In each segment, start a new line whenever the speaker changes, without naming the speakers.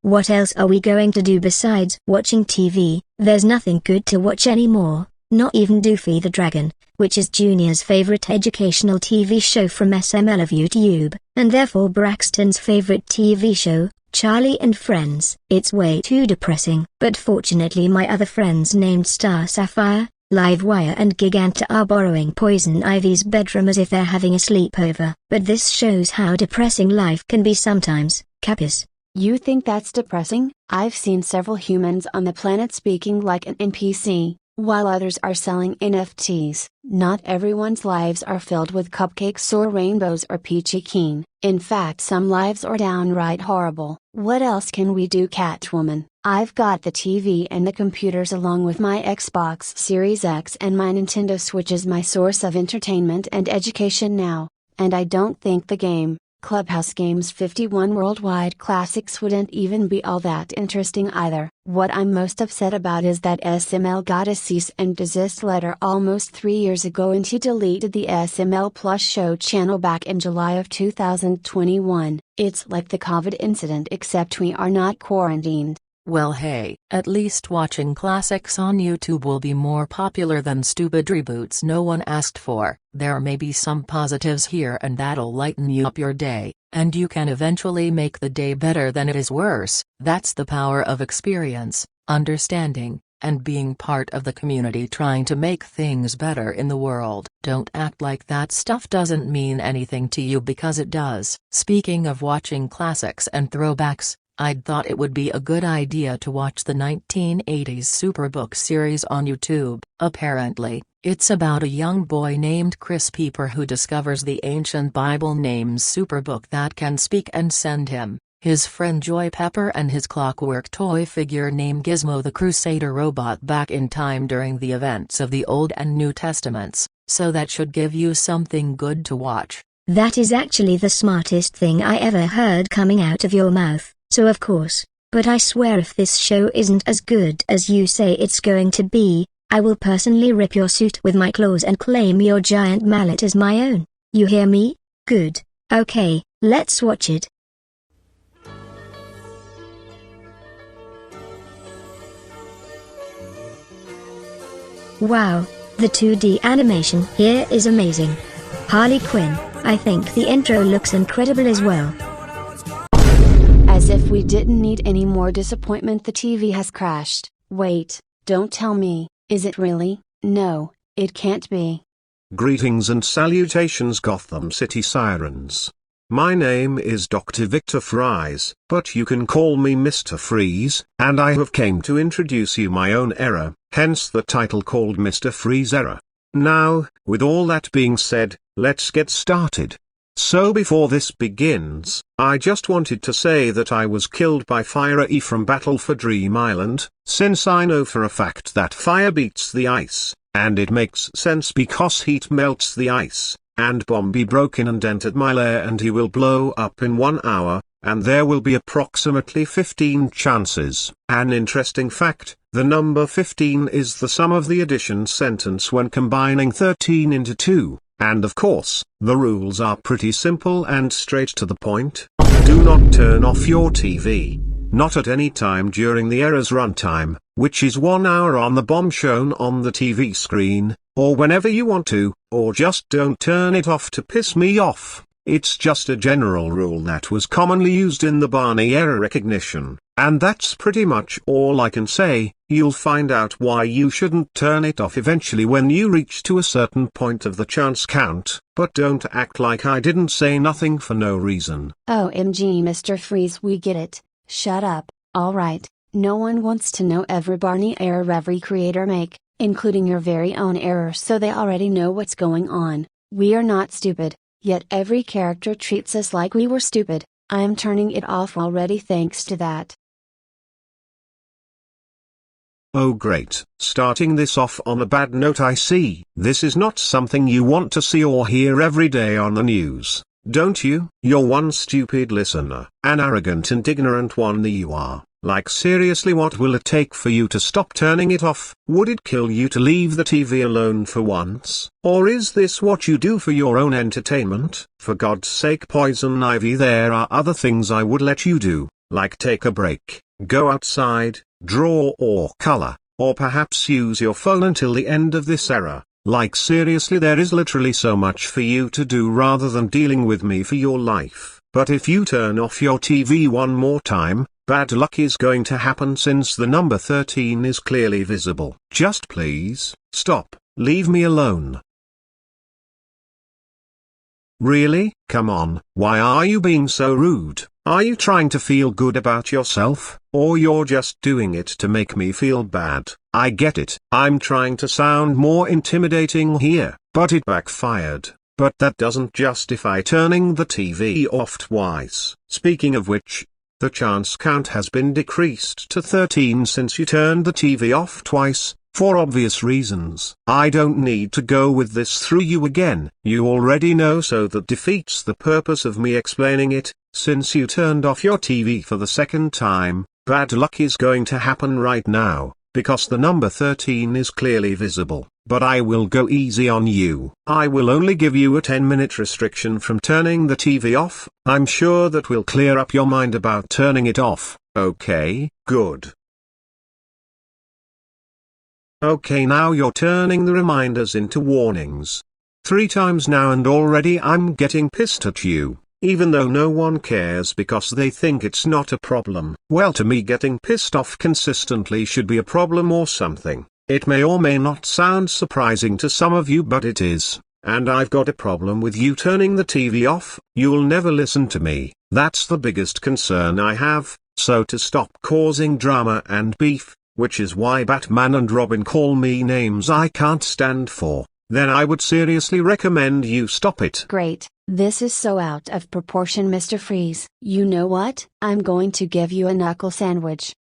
What else are we going to do besides watching TV? There's nothing good to watch anymore, not even Doofy the Dragon, which is Junior's favorite educational TV show from SML of YouTube, and therefore Braxton's favorite TV show, Charlie and Friends. It's way too depressing. But fortunately my other friends named Star Sapphire, Livewire and Giganta are borrowing Poison Ivy's bedroom as if they're having a sleepover. But this shows how depressing life can be sometimes. Capis.
You think that's depressing? I've seen several humans on the planet speaking like an NPC, while others are selling NFTs. Not everyone's lives are filled with cupcakes or rainbows or peachy keen. In fact, some lives are downright horrible. What else can we do, Catwoman? I've got the TV and the computers along with my Xbox Series X and my Nintendo Switch as my source of entertainment and education now, and I don't think the game, Clubhouse Games 51 Worldwide Classics wouldn't even be all that interesting either. What I'm most upset about is that SML got a cease and desist letter almost 3 years ago and he deleted the SML Plus show channel back in July of 2021. It's like the COVID incident except we are not quarantined.
Well hey, at least watching classics on YouTube will be more popular than stupid reboots no one asked for. There may be some positives here and that'll lighten you up your day, and you can eventually make the day better than it is worse. That's the power of experience, understanding, and being part of the community trying to make things better in the world. Don't act like that stuff doesn't mean anything to you because it does. Speaking of watching classics and throwbacks, I'd thought it would be a good idea to watch the 1980s Superbook series on YouTube. Apparently, it's about a young boy named Chris Pieper who discovers the ancient Bible names Superbook that can speak and send him, his friend Joy Pepper and his clockwork toy figure named Gizmo the Crusader robot back in time during the events of the Old and New Testaments, so that should give you something good to watch.
That is actually the smartest thing I ever heard coming out of your mouth. So of course, but I swear if this show isn't as good as you say it's going to be, I will personally rip your suit with my claws and claim your giant mallet as my own. You hear me? Good. Okay, let's watch it. Wow, the 2D animation here is amazing. Harley Quinn, I think the intro looks incredible as well.
As if we didn't need any more disappointment, the TV has crashed. Wait, don't tell me, is it really? No, it can't be.
Greetings and salutations Gotham City Sirens. My name is Dr. Victor Freeze, but you can call me Mr. Freeze, and I have came to introduce you my own error, hence the title called Mr. Freeze Error. Now, with all that being said, let's get started. So before this begins, I just wanted to say that I was killed by Fire E from Battle for Dream Island, since I know for a fact that fire beats the ice, and it makes sense because heat melts the ice, and Bombi broke in and entered my lair and he will blow up in 1 hour, and there will be approximately 15 chances. An interesting fact, the number 15 is the sum of the addition sentence when combining 13 into 2. And of course, the rules are pretty simple and straight to the point. Do not turn off your TV. Not at any time during the error's runtime, which is 1 hour on the bomb shown on the TV screen, or whenever you want to, or just don't turn it off to piss me off. It's just a general rule that was commonly used in the Barney error recognition, and that's pretty much all I can say. You'll find out why you shouldn't turn it off eventually when you reach to a certain point of the chance count, but don't act like I didn't say nothing for no reason.
OMG Mr. Freeze, we get it. Shut up. Alright, no one wants to know every Barney error every creator make, including your very own error, so they already know what's going on. We are not stupid, yet every character treats us like we were stupid. I am turning it off already thanks to that.
Oh great, starting this off on a bad note I see. This is not something you want to see or hear every day on the news, don't you? You're one stupid listener, an arrogant and ignorant one that you are. Like seriously, what will it take for you to stop turning it off? Would it kill you to leave the TV alone for once? Or is this what you do for your own entertainment? For God's sake Poison Ivy, there are other things I would let you do, like take a break, go outside, draw or color, or perhaps use your phone until the end of this era. Like seriously, there is literally so much for you to do rather than dealing with me for your life. But if you turn off your TV one more time, bad luck is going to happen since the number 13 is clearly visible. Just please, stop, leave me alone. Really? Come on, why are you being so rude? Are you trying to feel good about yourself, or you're just doing it to make me feel bad? I get it, I'm trying to sound more intimidating here, but it backfired. But that doesn't justify turning the TV off twice. Speaking of which, the chance count has been decreased to 13 since you turned the TV off twice, for obvious reasons. I don't need to go with this through you again. You already know, so that defeats the purpose of me explaining it. Since you turned off your TV for the second time, bad luck is going to happen right now, because the number 13 is clearly visible. But I will go easy on you. I will only give you a 10-minute restriction from turning the TV off. I'm sure that will clear up your mind about turning it off. Okay, good. Okay, now you're turning the reminders into warnings. 3 times now and already I'm getting pissed at you, even though no one cares because they think it's not a problem. Well, to me, getting pissed off consistently should be a problem or something. It may or may not sound surprising to some of you, but it is. And I've got a problem with you turning the TV off. You'll never listen to me. That's the biggest concern I have. So to stop causing drama and beef, which is why Batman and Robin call me names I can't stand for, then I would seriously recommend you stop it.
Great. This is so out of proportion, Mr. Freeze. You know what? I'm going to give you a knuckle sandwich.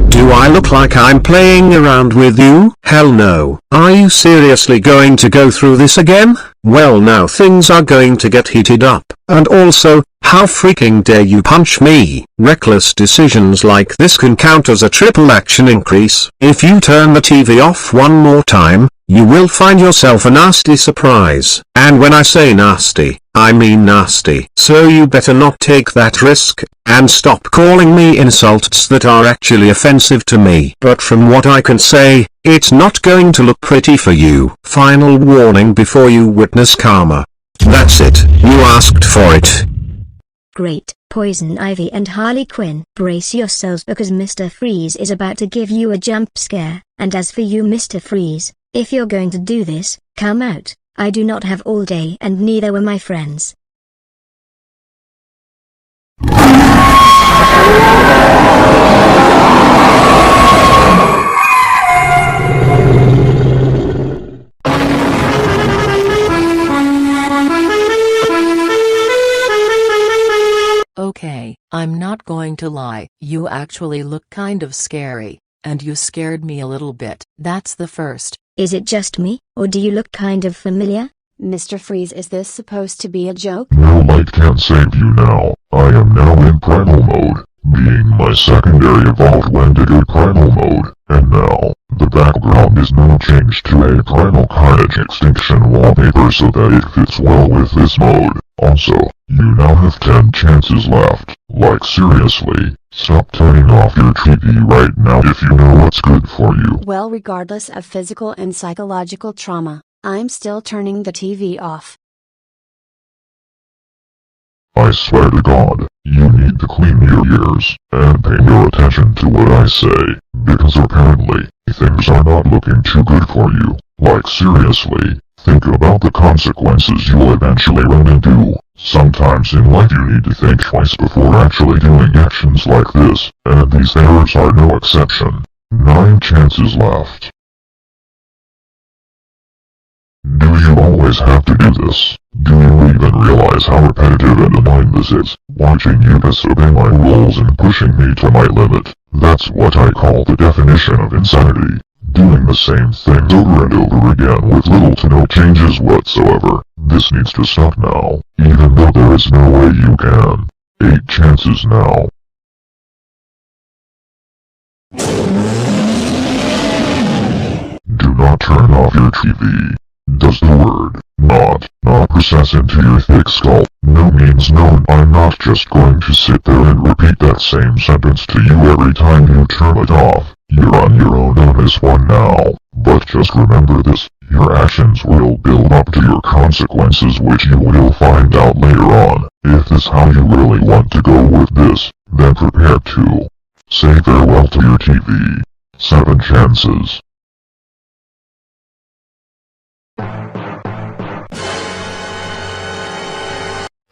Do I look like I'm playing around with you? Hell no. Are you seriously going to go through this again? Well, now things are going to get heated up. And also, how freaking dare you punch me? Reckless decisions like this can count as a triple action increase. If you turn the TV off one more time, you will find yourself a nasty surprise. And when I say nasty, I mean nasty. So you better not take that risk, and stop calling me insults that are actually offensive to me. But from what I can say, it's not going to look pretty for you. Final warning before you witness karma. That's it, you asked for it.
Great, Poison Ivy and Harley Quinn. Brace yourselves because Mr. Freeze is about to give you a jump scare. And as for you, Mr. Freeze, if you're going to do this, come out. I do not have all day and neither were my friends.
Okay, I'm not going to lie. You actually look kind of scary, and you scared me a little bit. That's the first.
Is it just me, or do you look kind of familiar?
Mr. Freeze, is this supposed to be a joke?
No light can't save you now. I am now in primal mode, being my secondary evolved when to good primal mode, and now, the background is now changed to a primal carnage extinction wallpaper so that it fits well with this mode. Also, you now have 10 chances left. Like seriously, stop turning off your TV right now if you know what's good for you.
Well, regardless of physical and psychological trauma, I'm still turning the TV off.
I swear to God, you need to clean your ears, and pay more attention to what I say, because apparently, things are not looking too good for you. Like seriously, think about the consequences you'll eventually run into. Sometimes in life you need to think twice before actually doing actions like this, and these errors are no exception. 9 chances left. Do you always have to do this? Do you even realize how repetitive and annoying this is? Watching you disobey my rules and pushing me to my limit. That's what I call the definition of insanity. Doing the same things over and over again with little to no changes whatsoever. This needs to stop now, even though there is no way you can. 8 chances now. Do not turn off your TV. Does the word Not process into your thick skull. No means no. I'm not just going to sit there and repeat that same sentence to you every time you turn it off. You're on your own on this one now. But just remember this, your actions will build up to your consequences, which you will find out later on. If this is how you really want to go with this, then prepare to say farewell to your TV. 7 chances.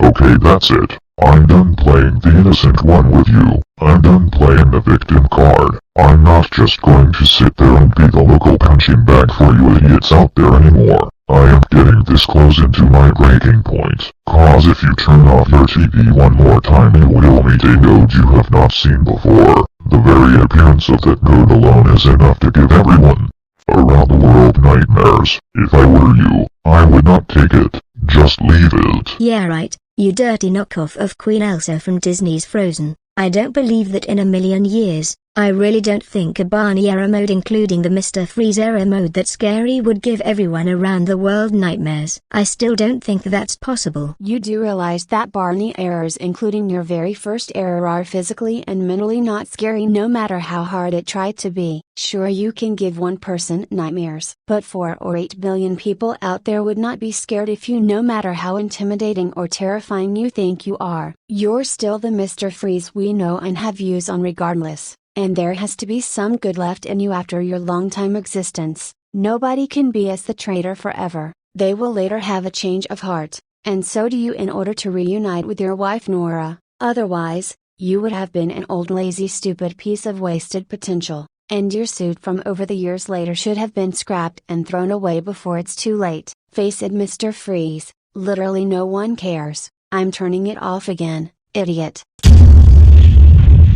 Okay, that's it. I'm done playing the innocent one with you. I'm done playing the victim card. I'm not just going to sit there and be the local punching bag for you idiots out there anymore. I am getting this close into my breaking point. Cause if you turn off your TV one more time you will meet a node you have not seen before. The very appearance of that node alone is enough to give everyone around the world nightmares. If I were you, I would not take it. Just leave it.
Yeah right, you dirty knockoff of Queen Elsa from Disney's Frozen. I don't believe that in a million years. I really don't think a Barney era mode including the Mr. Freeze era mode that's scary would give everyone around the world nightmares. I still don't think that's possible.
You do realize that Barney errors including your very first error are physically and mentally not scary no matter how hard it tried to be. Sure, you can give one person nightmares, but 4 or 8 billion people out there would not be scared if you, no matter how intimidating or terrifying you think you are. You're still the Mr. Freeze we know and have views on regardless. And there has to be some good left in you after your long time existence. Nobody can be as the traitor forever. They will later have a change of heart, and so do you in order to reunite with your wife Nora. Otherwise, you would have been an old lazy stupid piece of wasted potential, and your suit from over the years later should have been scrapped and thrown away before it's too late. Face it, Mr. Freeze, literally no one cares. I'm turning it off again, idiot.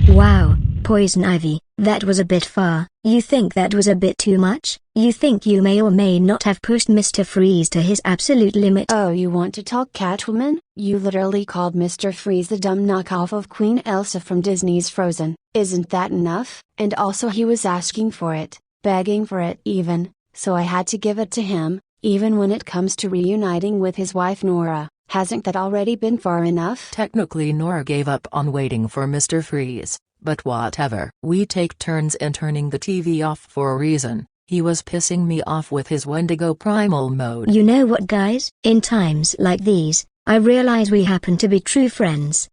Wow. Poison Ivy, that was a bit far. You think that was a bit too much? You think you may or may not have pushed Mr. Freeze to his absolute limit?
Oh, you want to talk Catwoman? You literally called Mr. Freeze the dumb knockoff of Queen Elsa from Disney's Frozen. Isn't that enough? And also he was asking for it, begging for it even, so I had to give it to him, even when it comes to reuniting with his wife Nora. Hasn't that already been far enough?
Technically Nora gave up on waiting for Mr. Freeze. But whatever. We take turns in turning the TV off for a reason. He was pissing me off with his Wendigo primal mode.
You know what guys? In times like these, I realize we happen to be true friends.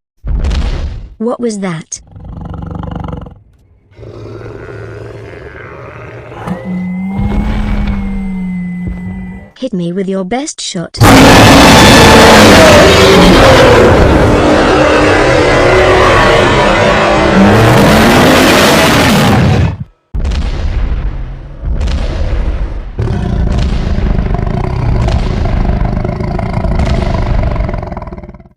What was that? Hit me with your best shot.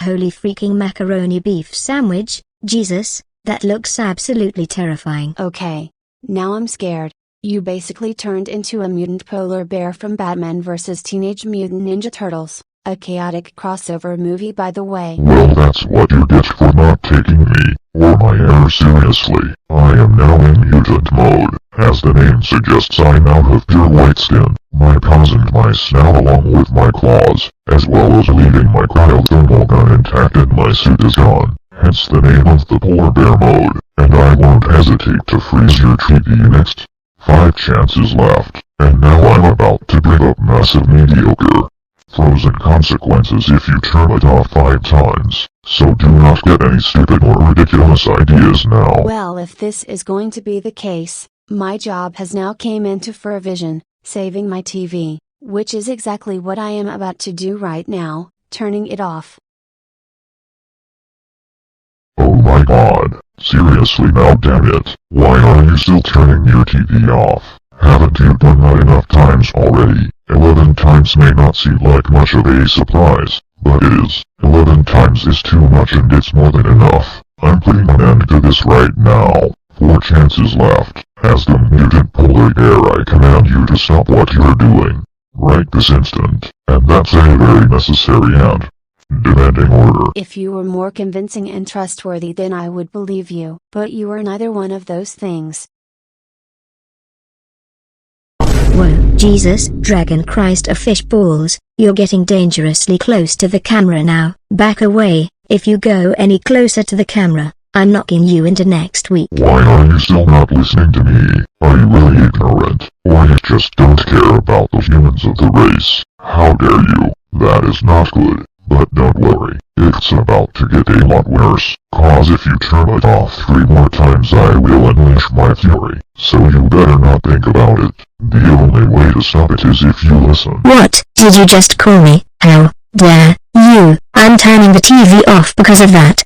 Holy freaking macaroni beef sandwich, Jesus, that looks absolutely terrifying.
Okay. Now I'm scared. You basically turned into a mutant polar bear from Batman vs. Teenage Mutant Ninja Turtles, a chaotic crossover movie by the way.
Well, that's what you get for not taking me, or my error seriously. I am now in mutant mode. As the name suggests, I'm out of pure white skin. My paws and my snout along with my claws, as well as leaving my cryothermal gun intact and my suit is gone. Hence the name of the polar bear mode, and I won't hesitate to freeze your TV next. 5 chances left, and now I'm about to bring up massive mediocre frozen consequences if you turn it off 5 times, so do not get any stupid or ridiculous ideas now.
Well, if this is going to be the case, my job has now came into Furvision, saving my TV, which is exactly what I am about to do right now, turning it off.
Oh my god, seriously now damn it, why are you still turning your TV off? Haven't you done that enough times already? 11 times may not seem like much of a surprise, but it is. 11 times is too much and it's more than enough. I'm putting an end to this right now. 4 chances left. As the mutant polar bear, I command you to stop what you're doing right this instant, and that's a very necessary and demanding order.
If you were more convincing and trustworthy then I would believe you, but you are neither one of those things.
Whoa, Jesus, Dragon Christ of fish balls, you're getting dangerously close to the camera now. Back away. If you go any closer to the camera, I'm knocking you into next week.
Why are you still not listening to me? Are you really ignorant? Or you just don't care about the humans of the race? How dare you? That is not good. But don't worry, it's about to get a lot worse. Cause if you turn it off 3 more times I will unleash my fury. So you better not think about it. The only way to stop it is if you listen.
What did you just call me? How dare you? I'm turning the TV off because of that.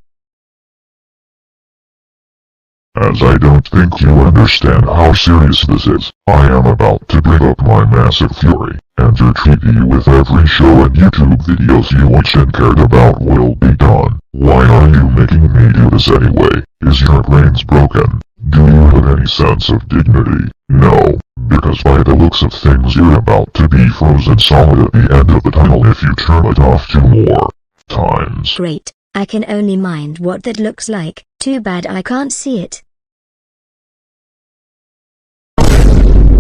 As I don't think you understand how serious this is, I am about to bring up my massive fury, and your TV with every show and YouTube videos you watched and cared about will be done. Why are you making me do this anyway? Is your brains broken? Do you have any sense of dignity? No, because by the looks of things you're about to be frozen solid at the end of the tunnel if you turn it off 2 more times.
Great, I can only mind what that looks like. Too bad I can't see it.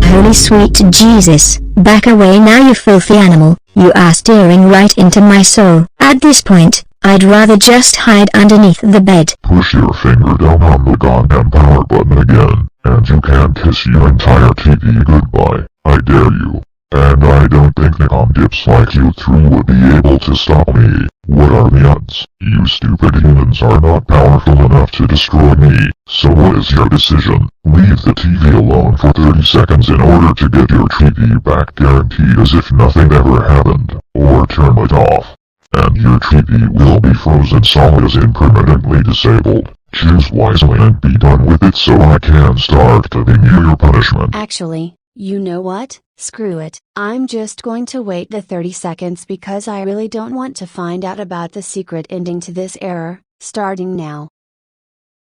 Holy sweet Jesus, back away now you filthy animal, you are staring right into my soul. At this point, I'd rather just hide underneath the bed.
Push your finger down on the goddamn power button again, and you can kiss your entire TV goodbye. I dare you. And I don't think Nikon dips like you 3 would be able to stop me. What are the odds? You stupid humans are not powerful enough to destroy me. So what is your decision? Leave the TV alone for 30 seconds in order to get your TV back guaranteed as if nothing ever happened. Or turn it off. And your TV will be frozen solid as in permanently disabled. Choose wisely and be done with it so I can start giving you your punishment.
Actually, you know what? Screw it. I'm just going to wait the 30 seconds because I really don't want to find out about the secret ending to this error, starting now.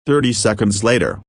30 seconds later.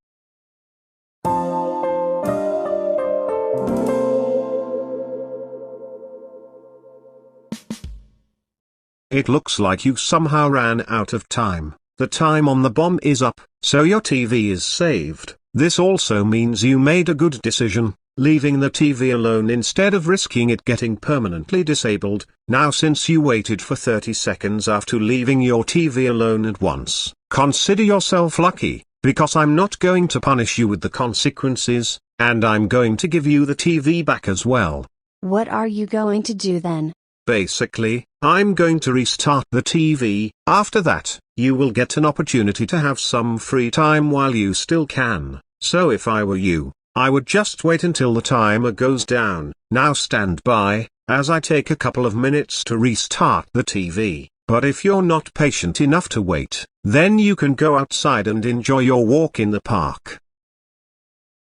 It looks like you somehow ran out of time. The time on the bomb is up, so your TV is saved. This also means you made a good decision, leaving the TV alone instead of risking it getting permanently disabled. Now since you waited for 30 seconds after leaving your TV alone at once, consider yourself lucky, because I'm not going to punish you with the consequences, and I'm going to give you the TV back as well.
What are you going to do then?
Basically, I'm going to restart the TV. After that, you will get an opportunity to have some free time while you still can. So if I were you, I would just wait until the timer goes down. Now stand by, as I take a couple of minutes to restart the TV. But if you're not patient enough to wait, then you can go outside and enjoy your walk in the park.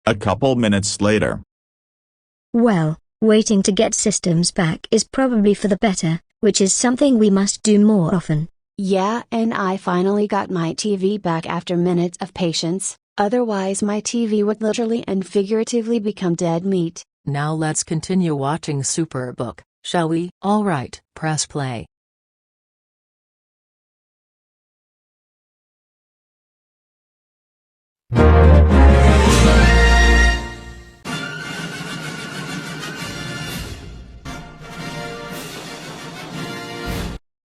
A couple minutes later.
Well, waiting to get systems back is probably for the better, which is something we must do more often.
Yeah, and I finally got my TV back after minutes of patience, otherwise my TV would literally and figuratively become dead meat.
Now let's continue watching Superbook, shall we? Alright, press play.